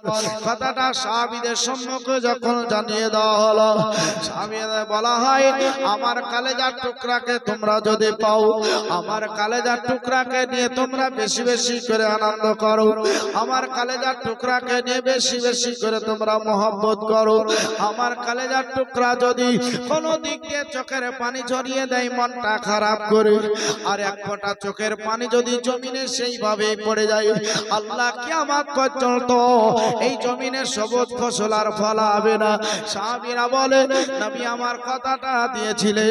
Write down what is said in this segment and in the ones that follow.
কথাটা সাহাবীদের সম্মুখে যখন জানিয়ে দেওয়া হলো, সাহাবীদের বলা হয়, আমার কালেজার টুকরাকে তোমরা যদি পাও, আমার কালেজার টুকরাকে নিয়ে তোমরা বেশি বেশি করে আনন্দ করো, আমার কালেজার টুকরাকে নিয়ে বেশি বেশি করে তোমরা মহব্বত করো। আমার কালেজার টুকরা যদি কোনো দিক দিয়ে চোখের পানি ঝরিয়ে দেয়, মনটা খারাপ করে, আর এক ফোঁটা চোখের পানি যদি জমিনে সেইভাবেই পড়ে যায়, আল্লাহ কিয়ামত পর্যন্ত এই জমিনে সবুজ ফসল আর ফল হবে না। সাহাবীরা বলে, নবী আমার কথাটা দিয়েছিলে,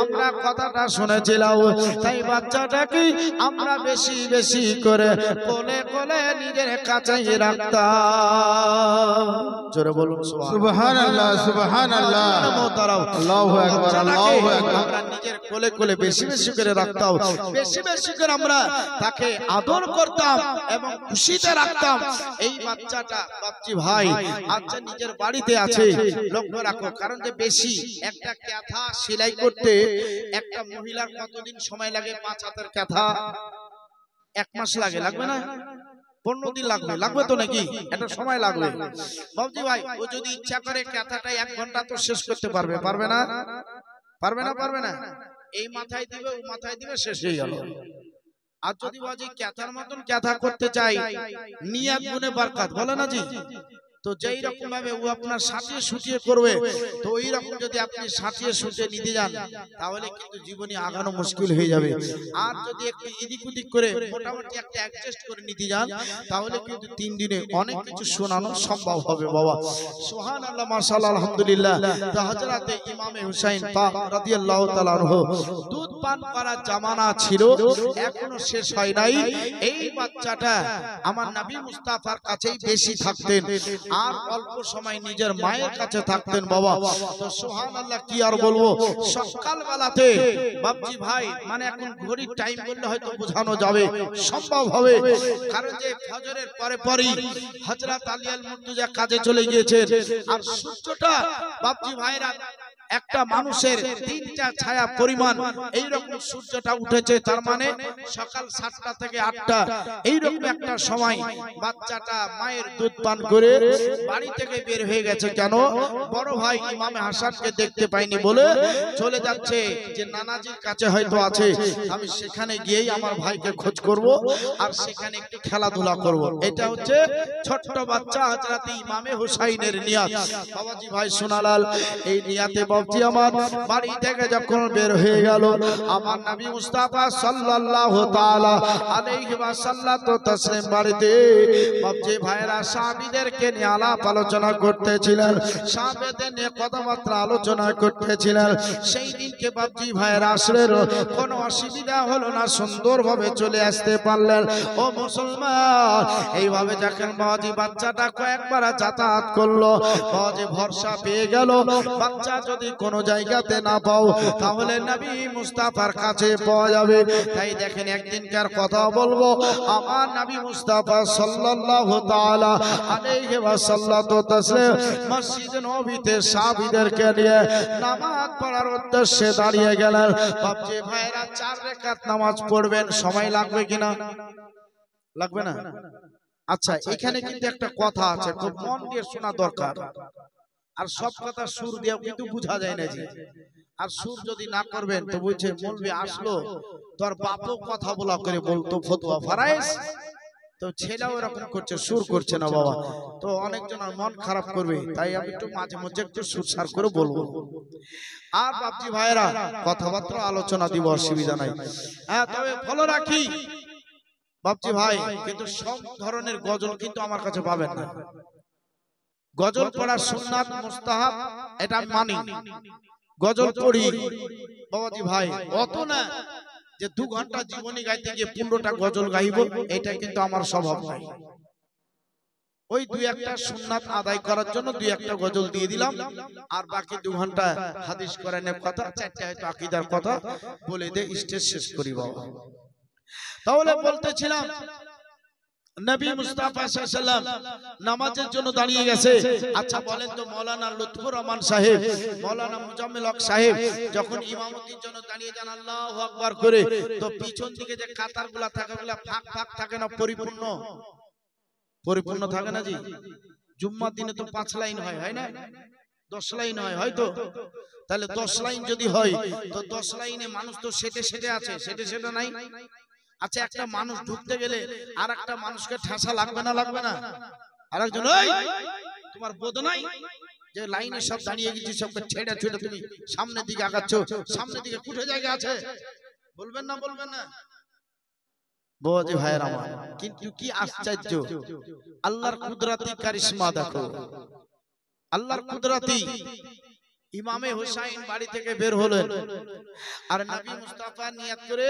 আমরা কথাটা শুনেছিলাম, তাই বাচ্চাটাকে আমরা বেশি বেশি করে কোলে কোলে নিজের কাছেই রাখতাম। জোরে বলুন সুবহানাল্লাহ, সুবহানাল্লাহ, আল্লাহু আকবার, আল্লাহু আকবার। আমরা নিজের কোলে কোলে বেশি বেশি করে রাখতাম, বেশি বেশি করে আমরা তাকে আদর করতাম এবং খুশিতে রাখতাম। এই বাচ্চাটা বাপজি ভাই আচ্ছা নিজের বাড়িতে আছে, লক্ষ্য রাখো, কারণ যে বেশি একটা কাঁথা সেলাই করতে একটা মহিলার কতদিন সময় লাগে? 5 হাতের কাঁথা 1 মাস লাগে, লাগবে না? 15 দিন লাগবে, লাগবে তো নাকি? একটা সময় লাগবে বাপজি ভাই। ও যদি ইচ্ছা করে কাঁথাটা 1 ঘন্টা তো শেষ করতে পারবে, পারবে না? পারবে না? পারবে না? এই মাথায় দিবে ও মাথায় দিবে, শেষ হয়ে গেল। আর যদি বাজি ক্যাথার মতন ক্যাথা করতে চাই, নিয়াত গুনে বরকত বলে না জি, তো যেই রকম ভাবে ও আপনার সাথে সুটিয়ে করবে, তো ওই রকম যদি আপনি সাথে সুটিয়ে নিতে যান, তাহলে কিন্তু জীবনে আগানো মুশকিল হয়ে যাবে। আর যদি একটু এদিক ওদিক করে মোটামুটি একটা অ্যাডজাস্ট করে নিতে যান, তাহলে কিন্তু 3 দিনে অনেক কিছু শোনানো সম্ভব হবে বাবা। সুবহানাল্লাহ, মাশাআল্লাহ, আলহামদুলিল্লাহ। তো হযরতে ইমামে হুসাইন পাক রাদিয়াল্লাহু তাআলা আনহু দুধ পান করার জামানা ছিল, এখনো শেষ হয় নাই। এই বাচ্চাটা আমার নবী মুস্তাফার কাছেই বেশি থাকতেন, আর অল্প সময় নিজের মায়ের কাছে থাকতেন বাবা। তো সুবহানাল্লাহ, কি আর বলবো, সকাল বেলাতে বাপজি ভাই, মানে এখন ঘড়ির টাইম বললে হয়তো বোঝানো যাবে, সম্ভব হবে, কারণ যে ফজরের পরে পরেই হযরত আলী আল মুর্তজা কাজে চলে গিয়েছেন, আর সূর্যটা বাপজি ভাইরা একটা মানুষের 3টা ছায়া পরিমাণ এইরকম সূর্যটা উঠেছে, তার মানে সকাল 7টা থেকে 8টা এইরকম একটা সময় বাচ্চাটা মায়ের দুধ পান করে বাড়ি থেকে বের হয়ে গেছে। কেন? বড় ভাই ইমামে হাসানকে দেখতে পাইনি বলে চলে যাচ্ছে যে নানাজির কাছে হয়তো আছে, আমি সেখানে গিয়েই আমার ভাইকে খোঁজ করব আর সেখানে একটু খেলাধুলা করব। এটা হচ্ছে ছোট্ট বাচ্চা হযরত ইমামে হুসাইনের নিয়াত। বাবাজি ভাই সোনালাল, এই নিয়াতে বাপজি আমার বাড়ি থেকে যখন বের হয়ে গেল, আমার নবী মুস্তাফা সাল্লাল্লাহু তাআলা আলাইহি ওয়াসাল্লাম তো তাসলিম বাড়িতে বাপজি ভাইরা সাহাবীদেরকে নিয়ে আলাপ আলোচনা করতেছিলেন, সাহাবীদের নিয়ে কথাবার্তা আলোচনা করতেছিলেন। সেই দিনকে বাপজি ভাইরা আসলেন, কোনো অসুবিধা হলো না, সুন্দরভাবে চলে আসতে পারলেন। ও মুসলমান, এইভাবে যখন বাবাজি বাচ্চাটা কয়েকবার যাতায়াত করলো, বাবাজি ভরসা পেয়ে গেল বাচ্চা যদি কোনো জায়গাতে না পাও, তাহলে নবী মুস্তাফার কাছে পাওয়া যাবে। তাই দেখেন একদিনকার কথা বলবো, আমার নবী মুস্তাফা সাল্লাল্লাহু তাআলা আলাইহি ওয়াসাল্লাম তো তাসলিম মসজিদ নববীতে সাহাবীদেরকে নিয়ে নামাজ পড়ার উদ্দেশ্যে দাঁড়িয়ে গেলেন। বাপজি ভাইরা 4 রাকাত নামাজ পড়বেন, সময় লাগবে কিনা? লাগবে না? আচ্ছা, এখানে কিন্তু একটা কথা আছে, খুব মন দিয়ে শোনা দরকার। আর সব কথা সুর দিয়েও কিন্তু বোঝা যায় না জি। আর সুর যদি না করবেন তো বুঝছে মৌলবি আসলো, তোর বাপও কথা বলা করে বলতো ফতোয়া ফারাইজ, তো ছেলেও এরকম করছে, সুর করছে না বাবা, তো অনেকজন মন খারাপ করবে। তাই আমি একটু মাঝে মাঝে একটু সুরসার করে বলবো। আর বাপজি ভাইরা কথাবার্তা আলোচনা দিব, অসুবিধা নাই। হ্যাঁ, তবে ভালো রাখি বাপজি ভাই, কিন্তু সব ধরনের গজল কিন্তু আমার কাছে পাবেন না। গজল পড়ার সুন্নাত মুস্তাহাব, এটা আমি মানি, গজল পড়ি বাবাজি ভাই, অত না যে 2 ঘন্টা জীবনী গাইতে গিয়ে 15টা গজল গাইব, এটা কিন্তু আমার স্বভাব নাই। ওই 2-1টা সুন্নাত আদায় করার জন্য 2-1টা গজল দিয়ে দিলাম, আর বাকি 2 ঘন্টা হাদিস কোরআনের কথা, 4টা হয়তো আকীদার কথা বলে দে, স্টেজ শেষ করি বাবা। তাহলে বলতেছিলাম নবী মুস্তাফা সাল্লাল্লাহু আলাইহি ওয়াসাল্লাম নামাজের জন্য দাঁড়িয়ে গেছে। আচ্ছা বলেন তো, মাওলানা লুৎফুর রহমান সাহেব, মাওলানা মুজাম্মিল হক সাহেব যখন ইমামতির জন্য দাঁড়িয়ে যান আল্লাহু আকবার করে, তো পিছন দিকে যে কাতারগুলা থাকে, ওগুলা ফাঁক ফাঁক থাকে না, পরিপূর্ণ পরিপূর্ণ থাকে না জি? জুম্মার দিনে তো 5 লাইন হয়, হয় না? 10 লাইন হয় হয়তো। তাহলে 10 লাইন যদি হয় তো 10 লাইনে মানুষ তো সেটে সেটে আছে, সেটে সেটে নাই। আচ্ছা, একটা মানুষ ঢুকতে গেলে আর একটা মানুষকে ঠাসা লাগবে না, লাগবে না? আরেকজন, ওই তোমার বোধ নাই যে লাইনে সব দাঁড়িয়ে গেছি, সবকে ছেড়ে ছেড়ে তুমি সামনের দিকে আগাচ্ছ, সামনের দিকে কুঠে জায়গা আছে, বলবেন না, বলবেন না? বোঝে ভাইয়ের আমার, কিন্তু কি আশ্চর্য, আল্লাহর কুদরতি কারিশমা দেখো, আল্লাহর কুদরতি। ইমামে হুসাইন বাড়ি থেকে বের হলেন আর নবী মুস্তাফা নিয়ত করে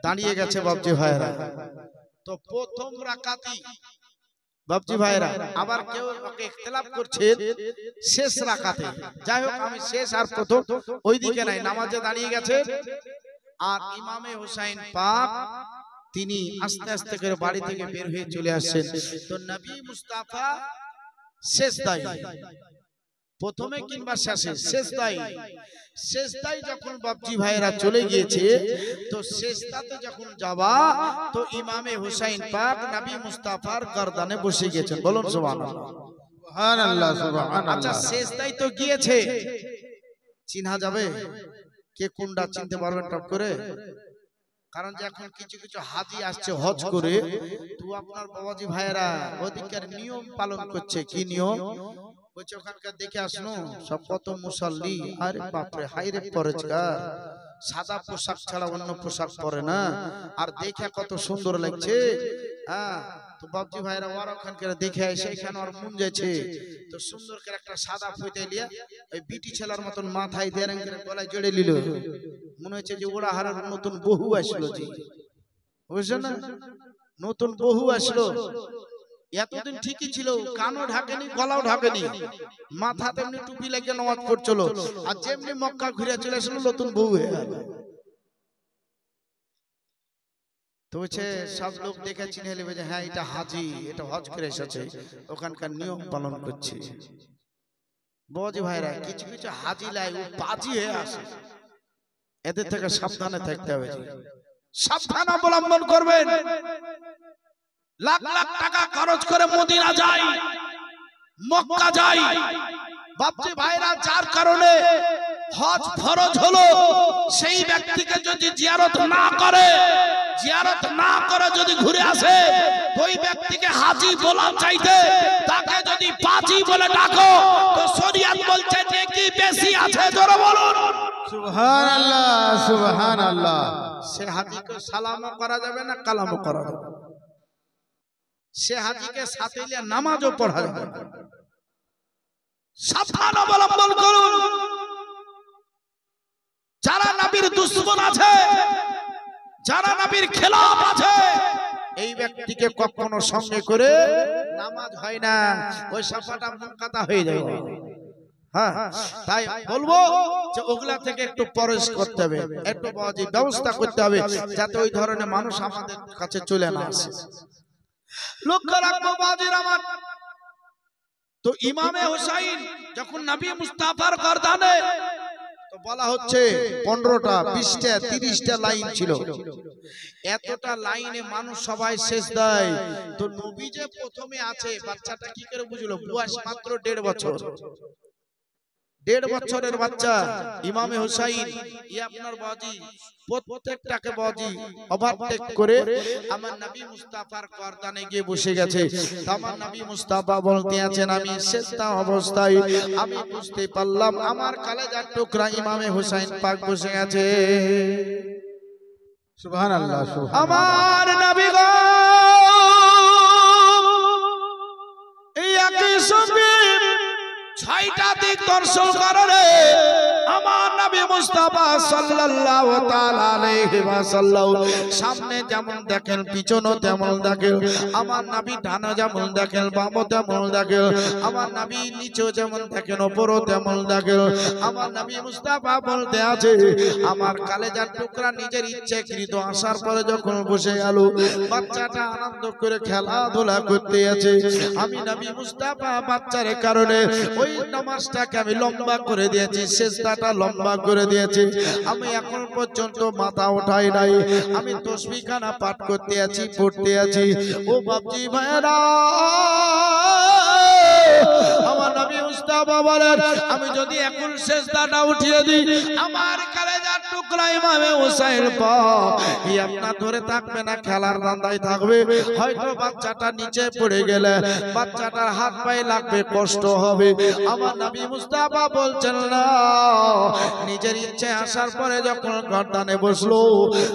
দাঁড়িয়ে গেছে বাপজি ভাইরা। তো প্রথম রাকাতি বাপজি ভাইরা, আবার কেউ ইখতিলাফ করছে শেষ রাকাতে, যাই হোক আমি শেষ আর প্রথম ওইদিকে নাই, নামাজে দাঁড়িয়ে গেছে। আর ইমামে হুসাইন পাক তিনি আস্তে আস্তে করে বাড়ি থেকে বের হয়ে চলে আসছেন। তো নবী মুস্তাফা সেজদায়, প্রথমে কিংবা শেষে সেজদায়, সেজদায় যখন বাপজি ভাইরা চলে গিয়েছে, তো সেজদাতে যখন যাবা তো ইমামে হুসাইন পাক নবী মুস্তাফার গর্দানে বসে গেছেন। বলুন সুবহানাল্লাহ, সুবহানাল্লাহ, সুবহানাল্লাহ। আচ্ছা, সেজদায় তো গিয়েছে, চিনা যাবে? কে কোনটা চিনতে পারবেন টপ করে? কারণ যে এখন কিছু কিছু হাজি আসছে হজ করে, তো আপনার বাবাজি ভাইয়েরা ওদিকের নিয়ম পালন করছে। কি নিয়ম? বলছে ওখানকার দেখে আসনো সব কত মুসল্লি, আরে বাপরে হাইরে পরেজগার, সাদা পোশাক ছাড়া অন্য পোশাক পরে না, আর দেখে কত সুন্দর লাগছে। হ্যাঁ, তো বাবজি ভাইরা ওরা ওখানকার দেখে এসে এখানে আর মন যাচ্ছে, তো সুন্দর করে একটা সাদা ফুটে লিয়া ওই বিটি ছেলার মতন মাথায় দিয়ে গলায় জড়ে নিল। মনে হচ্ছে যে ওরা হারার নতুন বহু আসলো জি, বুঝছেন না? নতুন বহু আসলো। এতদিন ঠিকই ছিল, কানও ঢাকেনি, গলাও ঢাকেনি, মাথা তেমনি টুপি লাগিয়ে নামাজ পড়ছিল, আর যেমনি মক্কা ঘুরে চলে আসলো নতুন বউ হয়ে গেল। তো বলছে সব লোক দেখে চিনে নেবে যে হ্যাঁ এটা হাজি, এটা হজ করে এসেছে, ওখানকার নিয়ম পালন করছে। বাবাজি ভাইরা, কিছু কিছু হাজি লাই ও বাজি হয়ে আসে, এদের থেকে সাবধানে থাকতে হবে, সাবধান অবলম্বন করবেন। লাখ লাখ টাকা খরচ করে মদিনা যাই, মক্কা যাই বাপজি ভাইরা, যার কারণে হজ ফরজ হলো, সেই ব্যক্তিকে যদি জিয়ারত না করে, জিয়ারত না করে যদি ঘুরে আসে, ওই ব্যক্তিকে হাজি বলা চাইতে তাকে যদি বাজি বলে ডাকো, তো শরীয়ত বলছে যে কি বেশি আছে, জোরে বলুন সুবহানাল্লাহ, সুবহানাল্লাহ। সে হাজিকে সালামও করা যাবে না, কালামও করা যাবে, সে হাজিকে সাথে নিয়ে নামাজও পড়া যাবে। সাবধান অবলম্বন করুন। যারা নবীর দুশমন আছে, যারা নবীর খেলাফ আছে, এই ব্যক্তিকে কখনো সঙ্গে করে নামাজ হয় না, ওই সাফাটা মুনকাতা হয়ে যায়। হ্যাঁ, তাই বলবো যে ওগুলা থেকে একটু পরহেজ করতে হবে, একটু ব্যবস্থা করতে হবে, যাতে ওই ধরনের মানুষ আমাদের কাছে চলে না আসে। লক্ষ্য রাখবো বাজির আমার। তো ইমামে হুসাইন যখন নবী মুস্তাফার গর্দানে, তো বলা হচ্ছে 15টা 20টা 30টা লাইন ছিল, এতটা লাইনে মানুষ সবাই সেজদায়। তো নবী যে প্রথমে আছে, বাচ্চাটা কি করে বুঝলো? বয়স মাত্র 1.5 বছর, 1.5 বছরের বাচ্চা ইমামে হুসাইন, ই আপনার বাজি প্রত্যেকটাকে বাজি ওভারটেক করে আমার নবী মুস্তাফার গর্দানে গিয়ে বসে গেছে। আমার নবী মুস্তাফা বলতে আছেন, আমি সেজদা অবস্থায় আমি বুঝতে পারলাম আমার কলেজার টুকরা ইমামে হুসাইন পাক বসে আছে। সুবহানাল্লাহ, সুবহানাল্লাহ। আমার নবী গো এই একই সঙ্গে 6টা দিক দর্শন করে আমার নবী মুস্তাফা সাল্লাল্লাহু তাআলা আলাইহি ওয়াসাল্লাম। সামনে যেমন দেখেন, পিছনে তেমন দেখেন, আমার নবী ডানে যেমন দেখেন, বামে তেমন দেখেন, আমার নবী নিচে যেমন দেখেন, উপরে তেমন দেখেন। আমার নবী মুস্তাফা বলতে আছে, আমার কলেজার টুকরা নিজের ইচ্ছাকৃত আসার পরে যখন বসে গেল, বাচ্চাটা আনন্দ করে খেলাধুলা করতে আছে, আমি নবী মুস্তাফা বাচ্চার কারণে ওই নামাজটাকে আমি লম্বা করে দিয়েছি, সেজদা সেজদাটা লম্বা করে দিয়েছে, আমি এখন পর্যন্ত মাথা উঠাই নাই, আমি তসবিহখানা পাঠ করতে আছি, পড়তে আছি। ও বাপজি ভাইরা, আমার নবী মুস্তাফা বলেন, আমি যদি এখন সেজদাটা উঠিয়ে দিই, আমার কলেজার টুকরা ইমামে হুসাইন পাক এই আপনার ধরে থাকবে না, খেলার ধান্দায় থাকবে। হয়তো বাচ্চাটা নিচে পড়ে গেলে বাচ্চাটার হাত পায়ে লাগবে, কষ্ট হবে। আমার নবী মুস্তাফা বলছেন না, নিজের ইচ্ছে আসার পরে যখন গর্দানে বসলো,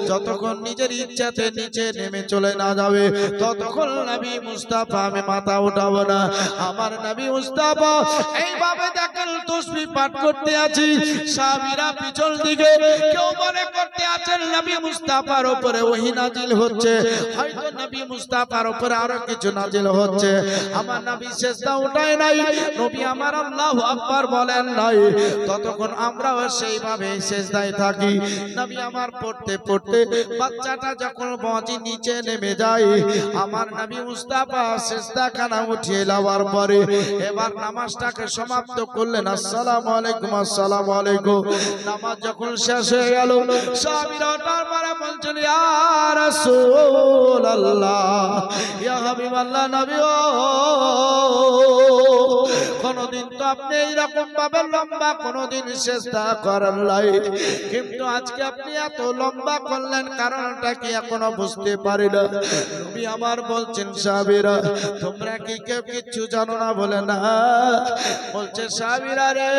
যতক্ষণ নিজের ইচ্ছাতে নিচে নেমে চলে না যাবে, ততক্ষণ নবী মুস্তাফা আমি মাথা উঠাবো না। আমার নবী মুস্তাফা এইভাবে দেখেন তাসবিহ পাঠ করতে আছি, সাহাবীরা পিছন দিকে কেউ মনে করতে আছেন নবী মুস্তাফার উপরে ওহী নাজিল হচ্ছে, হয়তো নবী মুস্তাফার উপরে আরো কিছু নাজিল হচ্ছে। আমার নবী সেজদা উঠায় নাই, নবী আমার আল্লাহু আকবার বলেন নাই, ততক্ষণ আমরাও সেইভাবে সেজদায় থাকি। নবী আমার পড়তে পড়তে বাচ্চাটা যখন বাঁচি নিচে নেমে যায়, আমার নবী মুস্তাফা সেজদাখানা উঠিয়ে নেওয়ার পরে এবার নামাজটাকে সমাপ্ত করলেন। আসসালামু আলাইকুম, আসসালামু আলাইকুম। নামাজ যখন শেষ হয়ে গেল, সাহাবীরা ওঠার পরে বলছেন, ইয়া রাসূলুল্লাহ, ইয়া হাবিবাল্লাহ, নবী ও, কোনদিন তো আপনি এইরকম ভাবে লম্বা কোনদিন চেষ্টা করেন নাই, কিন্তু আজকে আপনি এত লম্বা করলেন, কারণটা কি এখনো বুঝতে পারি না। নবী আমার বলছেন, সাহাবীরা তোমরা কি কেউ কিচ্ছু জানো না? বলে না। বলছে, সাহাবীরা রে,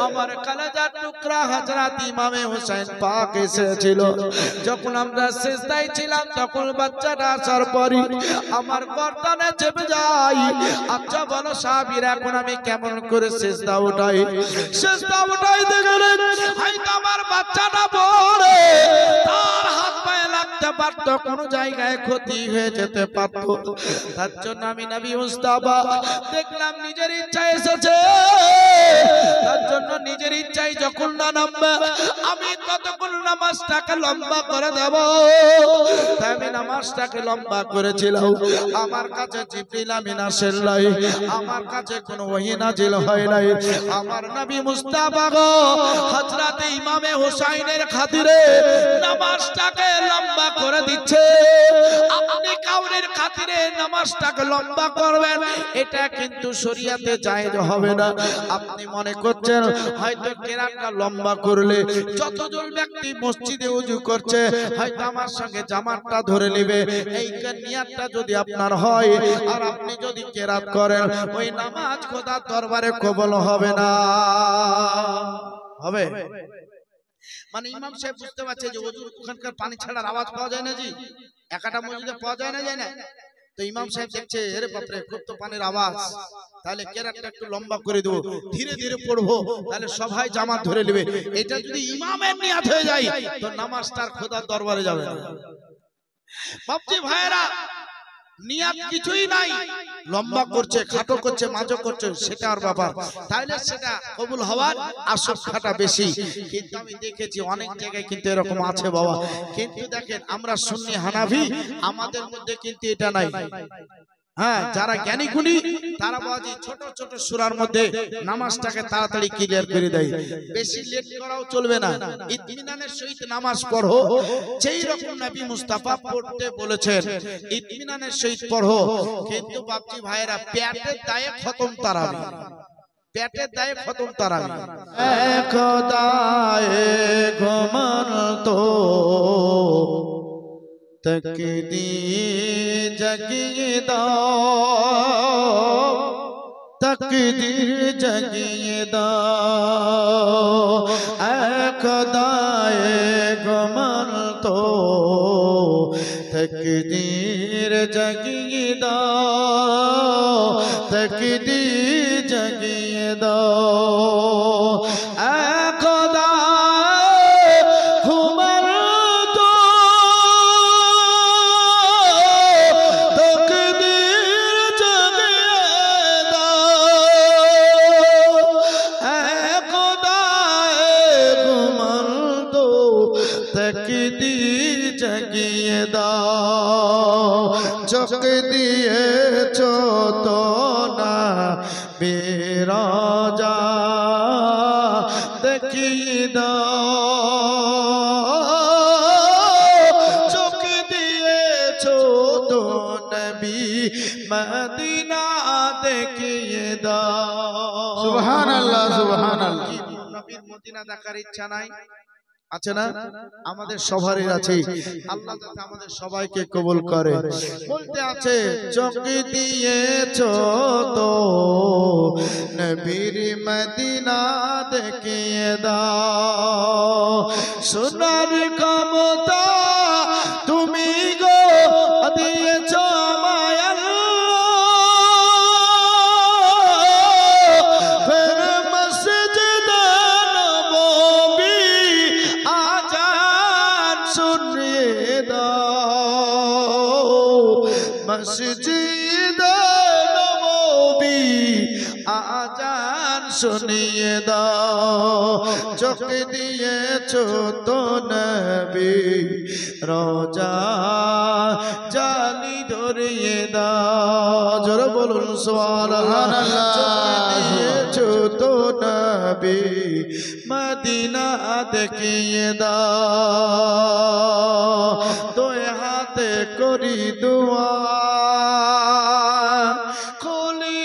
আমার কলেজার টুকরা হযরত ইমামে হুসাইন পাক এসেছিল, যখন আমরা সিজদায় ছিলাম তখন বাচ্চাটা আসার পরই আমার গর্দানে চেপে যায়। আচ্ছা বলো সাহাবীরা, এখন আমি কেমন করে সিজদা উঠাই? সিজদা উঠাইতে গেলে হয়তো আমার বাচ্চাটা পড়ে তার হাত পায়ে লাগতে পারতো, কোন জায়গায় ক্ষতি হয়ে যেতে পারতো। তার জন্য আমি নবী মুস্তাফা দেখলাম নিজের ইচ্ছা এসেছে, তার জন্য নিজের ইচ্ছাই যখন না নামবে, আমি ততক্ষণ নামাজটাকে লম্বা করে দেব। তাই আমি নামাজটাকে লম্বা করেছিলাম। আমার কাছে জিবরিল আমিন আসেন নাই, আমার কাছে কোনো ওহী নাজিল হয় নাই। আমার নবী মুস্তাফা গো হযরত ইমামে হুসাইনের খাতিরে নামাজটাকে লম্বা করে দিচ্ছে। আপনি কাউরের খাতিরে নামাজটাকে লম্বা করবেন, এটা কিন্তু শরীয়তে জায়েজ হবে না। আপনি মনে করছেন হয়তো কেরাতটা লম্বা করলে যতজন ব্যক্তি মসজিদে ওযু করছে হয়তো আমার সঙ্গে জামাতটা ধরে নেবে, এই নিয়তটা যদি আপনার হয় আর আপনি যদি কেরাত করেন, ওই নামাজ খোদার দরবারে কবুল হবে না। হবে মানে ইমাম সাহেব বুঝতে পারছে যে ওযুর ওখানকার পানি ছাড়ার আওয়াজ পাওয়া যায় না, জি একাটা মসজিদে পাওয়া যায় না, যায় না। তো ইমাম সাহেব দেখছে, আরে বাপ রে, খুব তো পানির আওয়াজ, তাহলে কেরাতটা একটু লম্বা করে দেবো, ধীরে ধীরে পড়বো, তাহলে সবাই জামাত ধরে নেবে। এটা যদি ইমামের নিয়ত হয়ে যায় তো নামাজটার খোদার দরবারে যাবে না। বাপজি ভাইরা, নিয়ত কিছুই নাই, লম্বা করছে, খাটো করছে, মাঝো করছে, সেটা আর ব্যাপার, তাইলে সেটা কবুল হওয়ার আশঙ্কাটা বেশি। কিন্তু আমি দেখেছি অনেক জায়গায় কিন্তু এরকম আছে বাবা। কিন্তু দেখেন আমরা সুন্নি হানাফি, আমাদের মধ্যে কিন্তু এটা নাই। হ্যাঁ, যারা জ্ঞানী গুণী তারা বাজি ছোট ছোট সূরার মধ্যে নামাজটাকে তাড়াতাড়ি ক্লিয়ার করে দেয়, বেশি লেট করাও চলবে না, ইতমিনানের সহিত নামাজ পড়ো, যেই রকম নবী মুস্তাফা পড়তে বলেছেন ইতমিনানের সহিত পড়ো। কিন্তু বাপজি ভাইরা, পেটের দায়ে খতম তারাবি, পেটের দায়ে খতম তারাবি, খোদায়ে ঘুমন্ত तकदीर जगिए दाओ, तकदीर जगिए दाओ, ऐ खुदाए गुमन तो तकदीर जगिए दाओ, तकदीर जगिए दाओ, ऐ खुदा तकदीर जगिए दाओ, चक दिए चो तो ना बेरा जा দেখিয়ে দাও চোখ দিয়েছো তো নবী মদিনা দেখিয়ে দাও সুবহানাল্লাহ সুবহানাল্লাহ। কি নবীর মদিনা দেখার ইচ্ছা নাই আছে না? আমাদের সবারই আছে। আল্লাহ যাতে আমাদের সবাইকে কবুল করে। বলতে আছে চোখ দিয়েছো তো নবীর মদিনা দেখিয়ে দাও সোনার ক্ষমতা তুমি গো দিয়েছো আমায় ফের মসজিদ নববী আজান শুনিয়ে দাও মসজিদ নববী আজান শুনিয়ে দাও চোখ দিয়েছো তো নবী রোজা জানি ধরিয়ে দাও জোরে বলুন সুবহানাল্লাহ চোখ দিয়েছো তো নবী মদিনা দেখিয়ে দাও দুই হাতে করি দুয়া খুলি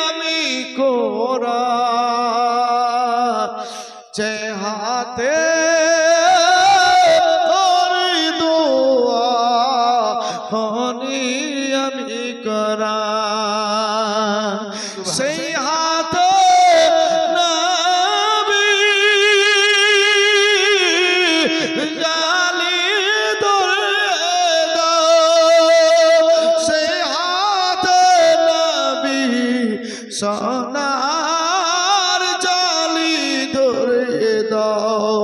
আমি কোরআন যে হাতে করি দুয়া খুলি আমি কোরআন সেই হাতে নবী জালি ধরে দাও সেই হাতে নবী সোনার জালি ধরে দাও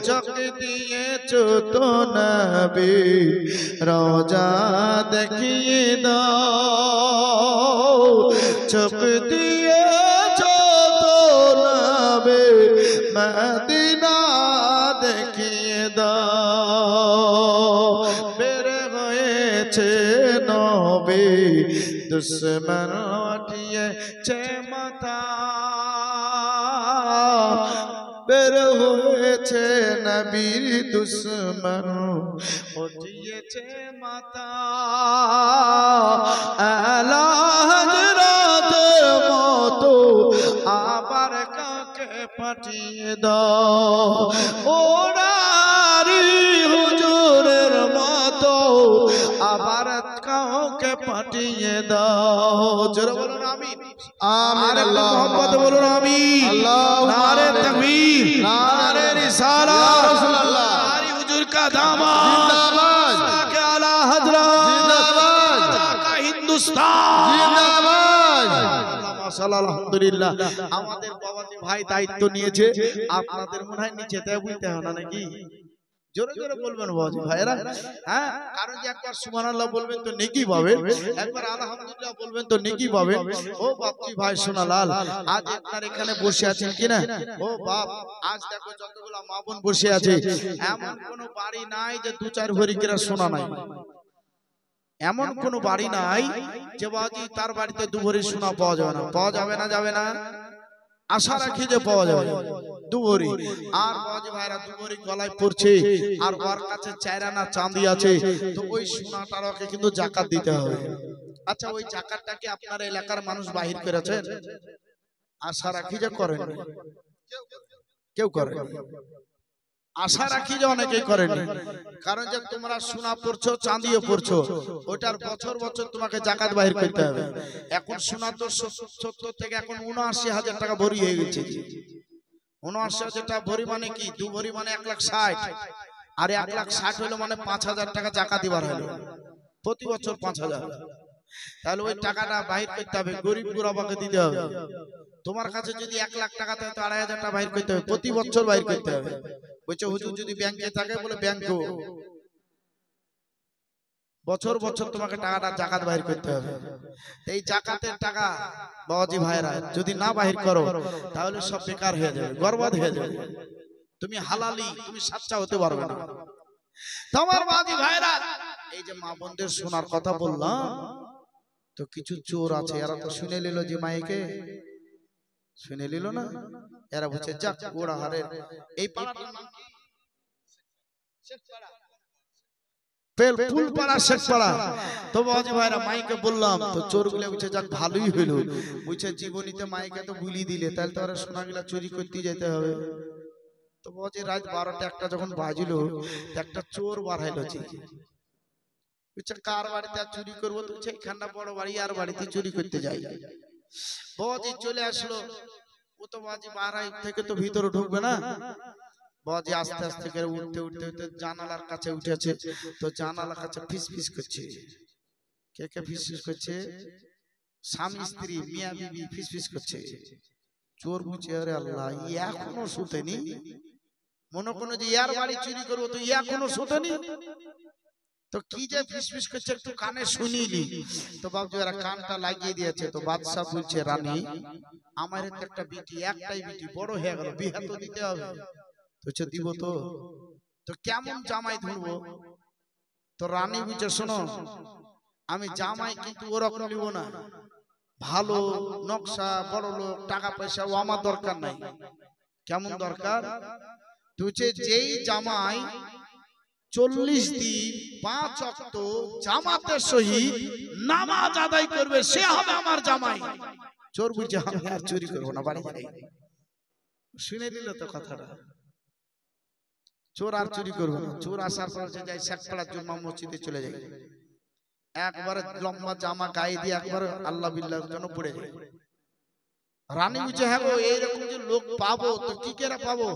চোখ দিয়েছো তো নবী রোজা দেখিয়ে দাও চোখ দিয়েছো তো নবী মদিনা দেখিয়ে দাও বের হয়েছে নবী দুশ্মন উঠিয়েছে মাথা বের হয়েছে নবীর দুশ্মন উঠিয়েছে মাথা আলা হযরতের মতো আবার কাকে পাঠিয়ে দাও ওনারি হুজুরের মতো আবার কাউকে পাঠিয়ে দাও জোরে বলুন আমিন আমিন আল্লাহ মোহাম্মদ বলুন আমিন আল্লাহুম্মা নারে তাকবীর নারে রিসালাত রাসূলুল্লাহ নারে হুজুর का दामन जिंदाबाद के आला हजरत जिंदाबाद का हिंदुस्तान जिंदाबाद মাশাআল্লাহ আলহামদুলিল্লাহ আমাদের বাবাজি ভাই দায়িত্ব নিয়েছে আপনাদের মনে হয় নিচে তাই বুঝতে হয় না নাকি জোরে জোরে বলবেন বাবাজি ভাইরা হ্যাঁ কারণ যে একবার সুবহানাল্লাহ বলবেন তো নেকি পাবেন একবার আলহামদুলিল্লাহ বলবেন তো নেকি পাবেন ও বাপজি ভাই সোনালাল আজ আপনার এখানে বসে আছেন কিনা ও বাপ আজ দেখো যতগুলো মা বোন বসে আছে এমন কোন বাড়ি নাই যে দু চার ভরি কিরা সোনা নাই এমন কোন বাড়ি নাই যে বাবাজি তার বাড়িতে দু ভরি সোনা পাওয়া যাবে না যাবে না আশা রাখি যে পাওয়া যাবে দুভরি আর বাবাজি ভাইরা দুভরি গলায় পড়ছে আর ওর কাছে 4 আনা চাঁদি আছে তো ওই সোনাটাকে কিন্তু যাকাত দিতে হবে আচ্ছা ওই যাকাতটা কি আপনার এলাকার মানুষ বাহির করেছেন আশা রাখি যে করেন কেউ করে আশা রাখি যে অনেকেই করেন কারণ যে তোমরা সোনা পড়ছো চাঁদিও পড়ছো ওটার বছর বছর তোমাকে যাকাত বাহির করতে হবে এখন সোনা তো 70 থেকে এখন ৭৯,০০০ টাকা ভরি হয়ে গেছে ৭৯,০০০ টাকা ভরি মানে কি দু ভরি মানে ১,৬০,০০০ আর ১,৬০,০০০ হলো মানে ৫,০০০ টাকা যাকাত দিবার হলো প্রতি বছর ৫,০০০ তাহলে ওই টাকাটা বাহির করতে হবে গরিব গুরাবাকে দিতে হবে তোমার কাছে যদি ১,০০,০০০ টাকা থাকে তো ২,৫০০ টাকা বাহির করতে হবে প্রতি বছর বাহির করতে হবে বলছে হুজুর যদি ব্যাংকে থাকে বলে ব্যাংকেও বছর বছর তোমাকে টাকাটা যাকাত বাহির করতে হবে এই যাকাতের টাকা বাবাজি ভাইরা যদি না বাহির করো তাহলে সব বেকার হয়ে যাবে বরবাদ হয়ে যাবে তুমি হালালি তুমি সাচ্চা হতে পারবে না তোমার বাবাজি ভাইরা এই যে মা বোনদের শোনার কথা বললাম তো কিছু চোর আছে এরা তো শুনে নিল যে মাইকে শুনে নিল না, এরা বুঝছে যাক ওরা হারের এই পাড়াটার নাম কি? শেখপাড়া, ফুলপাড়া শেখপাড়া। তো বাবাজি ভাইরা মাইকে বললাম, তো চোরগুলো বুঝছে যাক ভালোই হইলো, বুঝছে জীবনীতে মাইকে তো বুলি দিলে, তাহলে তো ওরা সোনাগুলা চুরি করতে যেতে হবে। তো বাবাজি রাত 12টা 1টা যখন বাজিলো, একটা চোর বার হইলো, বুঝছে কার বাড়িতে আর চুরি করবো, তো এইখানটা বড় বাড়ি, আর বাড়িতে চুরি করতে যাই। বাবাজি চলে আসলো, ও তো বাবাজি বাড়াই থেকে তো ভিতরে ঢুকবে না, বাবাজি আস্তে আস্তে করে উঠতে উঠতে উঠতে জানালার কাছে উঠেছে। তো জানালার কাছে ফিস ফিস করছে। কে কে ফিস ফিস করছে? স্বামী স্ত্রী মিয়া বিবি ফিস ফিস করছে। চোর বুঝছে আরে আল্লাহ, এখনো শুতেনি, মনে কোনো যে ইয়ার বাড়ি চুরি করবো, তো এখনো শুতেনি, তো কি যে ফিস ফিস করছে একটু কানে শুনিনি। তো বাবু এরা কানটা লাগিয়ে দিয়েছে। তো বাদশা বলছে রানী, আমার তো একটা বিটি, একটাই বিটি, বড় হয়ে গেল, বিয়ে তো দিতে হবে। তো দিব তো, তো কেমন জামাই ধরবো? তো রানী বুঝে শোনো, আমি জামাই কিন্তু ওরকম নিব না, ভালো নকশা, বড় লোক, টাকা পয়সা ও আমার দরকার নাই। কেমন দরকার? তুই যেই জামাই 40 দিন 5 ওয়াক্ত জামাতের সহিত নামাজ আদায় করবে, সে হবে আমার জামাই। চোর বুঝে আমি আর চুরি করবো না, বাড়ি যাই। শুনে দিল তো কথাটা, চোর আর চুরি করবো না। চোর আসার পর যাই শেখপাড়ার জুম্মা মসজিদে চলে যাই, একবারে লম্বা জামা গায়ে দিয়ে একবারে আল্লাহ বিল্লাহর জন্য পড়ে যায়। রানী বুঝে হ্যাঁ গো, এইরকম যে লোক পাবো, তো কি করে পাবো?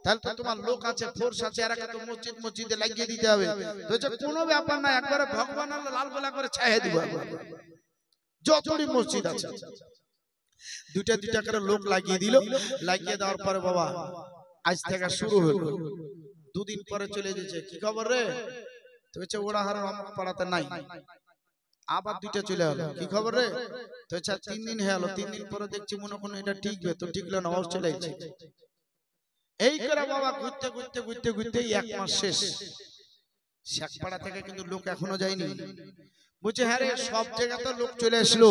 তাহলে তো তোমার লোক আছে, ফোর্স আছে, এরাকে তো মসজিদে লাগিয়ে দিতে হবে। তো কোনো ব্যাপার না, একবারে ভগবান আল্লাহ লাল গোলা করে ছাইয়ে দিব, যতটি মসজিদ আছে দুইটা দুইটা করে লোক লাগিয়ে দিল। লাগিয়ে দেওয়ার পরে বাবা আজ থেকে শুরু হলো। 2 দিন পরে চলে যেছে, কি খবর রে? তো হচ্ছে ওরা হার অমুক পাড়াতে নাই। আবার 2টা চলে এলো, কি খবর রে? তো হচ্ছে 3 দিন হয়ে গেল। 3 দিন পরে দেখছি মনে কোনো এটা ঠিকবে, তো ঠিকলো না, ওর চলে যাচ্ছে। এই করে বাবা ঘুরতে ঘুরতে ঘুরতে ঘুরতে 1 মাস শেষ। শেখপাড়া থেকে কিন্তু লোক এখনো যায়নি। বুঝছে হ্যাঁ রে, সব জায়গাতে লোক চলে আসলো,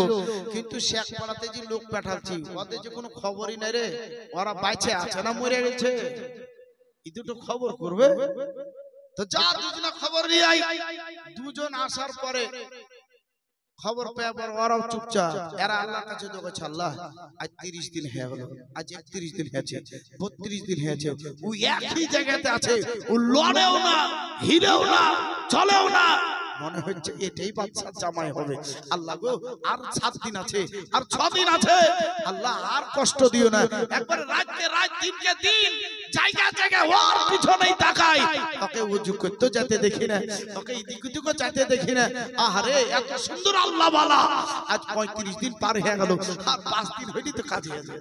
কিন্তু শেখপাড়াতে যে লোক পাঠাচ্ছি ওদের যে কোনো খবরই নাই রে, ওরা বাইচে আছে না মরে গেছে, এই দুটো খবর করবে। তো যা দুজনা খবর নিয়ে আই। দুজন আসার পরে খবর পেয়ে পর ওরাও চুপচাপ, এরা আল্লাহর কাছে দোকাছে, আল্লাহ আজ 30 দিন হয়ে গেল, আজ 31 দিন হয়েছে, 32 দিন হয়েছে, ও একই জায়গাতে আছে, ও লড়েও না, হিলেও না, চলেও না, মনে হচ্ছে এটাই বাদশার জামাই হবে। আল্লাহ গো, আর 7 দিন আছে, আর 6 দিন আছে, আল্লাহ আর কষ্ট দিও না। একবার রাতকে রাত, দিনকে দিন, জায়গা জায়গা ওর পিছনেই তাকাই, ওকে ওযু করতে যেতে দেখি না, ওকে এদিক ওদিক যেতে দেখি না। আহারে এত সুন্দর আল্লাহ বালা, আজ 35 দিন পার হয়ে গেল, আর 5 দিন হইলি তো কাজে আছে।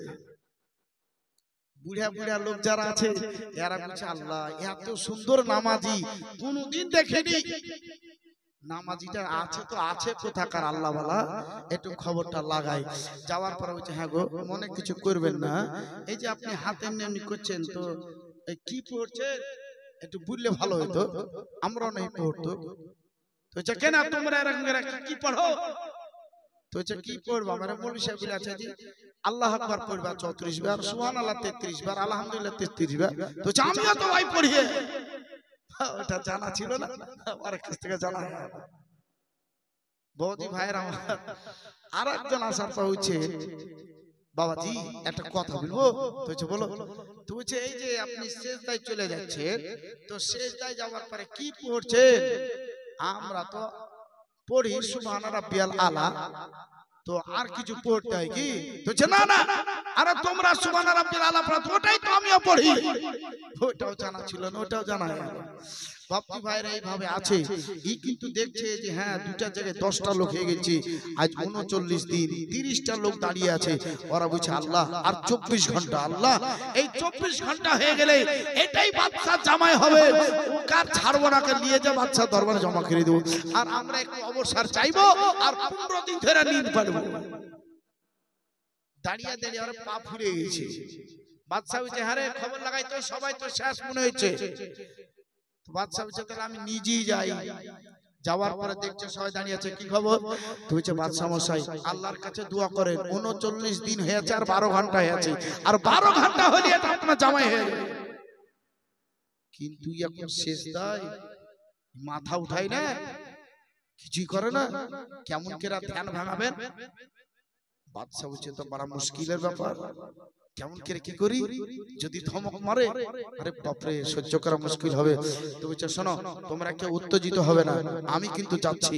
বুড়া বুড়া লোক যারা আছে এরা বলছে আল্লাহ এত সুন্দর নামাজি কোনদিন দেখেনি। নামাজিটা আছে তো আছে কোথাকার আল্লাহ বালা, একটু খবরটা লাগাই। যাওয়ার পরে বলছে হ্যাঁ গো, মনে কিছু করবেন না, এই যে আপনি হাতে এমনি করছেন, তো কি পড়ছে একটু বললে ভালো হতো, আমরাও নেই পড়তো। তো কেন তোমরা এরকম কি পড়ো? তো কি পড়বো? আমার মৌলভী সাহেব আছে যে আল্লাহ আকবার পড়বা 34 বার, সুবহানাল্লাহ 33 বার, আলহামদুলিল্লাহ 33 বার। তো আমিও তো ভাই পড়িয়ে, ওটা জানা ছিল না, আমার কাছ থেকে জানা। বৌদি ভাইয়ের আমার আর একজন আসার পর হচ্ছে, বাবাজি একটা কথা বলবো। তো বলো। তো বলছে এই যে আপনি সেজদায় চলে যাচ্ছেন, তো সেজদায় যাওয়ার পরে কি পড়ছেন? আমরা তো পড়ি সুবহান রাব্বিয়াল আলা, তো আর কিছু পড়তে হয় কি? তো না না, আরে তোমরা সুবহান রাব্বিয়াল আলা পড়ো, ওটাই তো আমিও পড়ি। ওটাও জানা ছিল না, ওটাও জানা গেল। বাপজি ভাইরা এইভাবে আছে, এই কিন্তু দেখছে যে হ্যাঁ 2টা জায়গায় 10টা লোক হয়ে গেছে, আজ 39 দিন 30টা লোক দাঁড়িয়ে আছে। ওরা বলছে আল্লাহ আর 24 ঘন্টা, আল্লাহ এই 24 ঘন্টা হয়ে গেলে এটাই বাদশার জামাই হবে, ওকে আর ছাড়বো না, কে নিয়ে যা বাদশার দরবারে জমা করে দেবো, আর আমরা একটু অবসর চাইবো, আর 15 দিন ধরে নিতে পারবো। দাঁড়িয়ে দাঁড়িয়ে ওরা পা ফুলে গেছে। বাদশা বলছে হ্যাঁ রে, খবর লাগাই তো, সবাই তো শেষ মনে হচ্ছে। বাদশা বলছে তাহলে আমি নিজেই যাই। যাওয়ার পরে দেখছে সবাই দাঁড়িয়ে আছে, কি খবর? তুমি যে বাদশা মশাই আল্লাহর কাছে দোয়া করেন, 39 দিন হয়েছে আর 12 ঘন্টা হয়েছে, আর 12 ঘন্টা হলে এটা আপনার জামাই হয়ে যাবে। কিন্তু এখন শেষ দায় মাথা উঠাই না, কিছুই করে না, কেমন কেরা ধ্যান ভাঙাবেন? বাদশা বলছে তো বড় মুশকিলের ব্যাপার, কেমন করে কি করি? যদি ধমক মারে, আরে বাপরে সহ্য করা মুশকিল হবে। তো বলছে শোনো, তোমরা কেউ উত্তেজিত হবে না, আমি কিন্তু যাচ্ছি।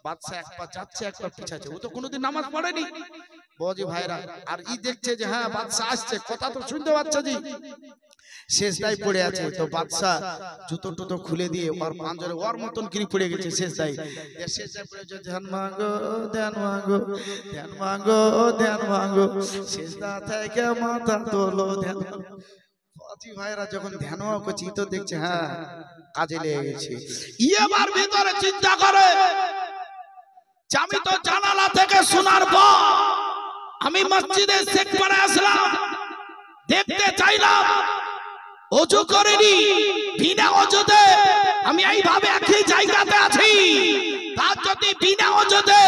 বাদশা এক পা যাচ্ছে এক পা পিছাচ্ছে, ও তো কোনোদিন নামাজ পড়েনি। বাবাজি ভাইরা, আর ই দেখছে যে হ্যাঁ বাদশা আসছে, কথা তো শুনতে পাচ্ছে জি, শেষদাই পড়ে আছে। তো বাদশা জুতো টুতো খুলে দিয়ে ওর পাঁজরে ওর মতন কিরি পড়ে গেছে শেষদাই। শেষদাই পড়ে গেছে, ধ্যান মাঙ্গো ধ্যান মাঙ্গো ধ্যান মাঙ্গো ধ্যান মাঙ্গো, শেষদা থেকে মাথা তোলো ধ্যান। বাবাজি ভাইরা যখন ধ্যান করছি তো দেখছে হ্যাঁ কাজে লেগে গেছে। এবার ভিতরে চিন্তা করে, আমি তো জানালা থেকে শোনার পর আমি মসজিদে শেখ পড়ে আসলাম, দেখতে চাইলাম ওযু করিনি, বিনা ওযুতে আমি এইভাবে একই জায়গাতে আছি। তার যদি বিনা ওযুতে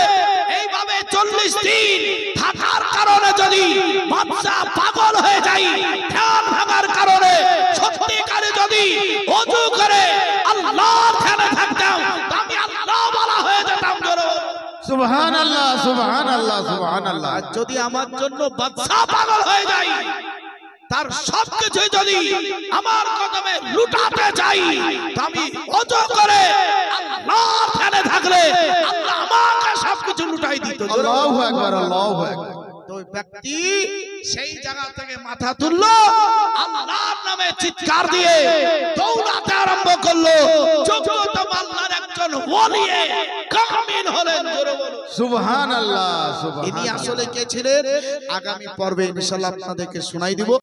এইভাবে 40 দিন থাকার কারণে যদি বাদশা পাগল হয়ে যায়, ধ্যান ভাঙার কারণে সত্যিকারে যদি ওযু করে আল্লাহর ধ্যানে থাকতাম, আমি আল্লাহ বলা হয়ে যেতাম। সুবহানাল্লাহ সুবহানাল্লাহ সুবহানাল্লাহ। আর যদি আমার জন্য বাদশা পাগল হয়ে যায়, তার সবকিছু যদি আমার কদমে লুটাতে চাই, আমি ওযু করে আল্লাহর ধ্যানে থাকলে আল্লাহ আমাকে সবকিছু লুটাই দিত। আল্লাহু আকবার আল্লাহু আকবার। তো ব্যক্তি সেই জায়গা থেকে মাথা তুললো, আল্লাহর নামে চিৎকার দিয়ে দৌড়াতে আরম্ভ করলো। যোগ্যতম আল্লাহর একজন ওলি কামিল হলেন। জোরে বলো সুবহানাল্লাহ সুবহানাল্লাহ। ইনি আসলে কে ছিলেন? আগামী পর্বে ইনশাআল্লাহ আপনাদেরকে শোনাই দিব।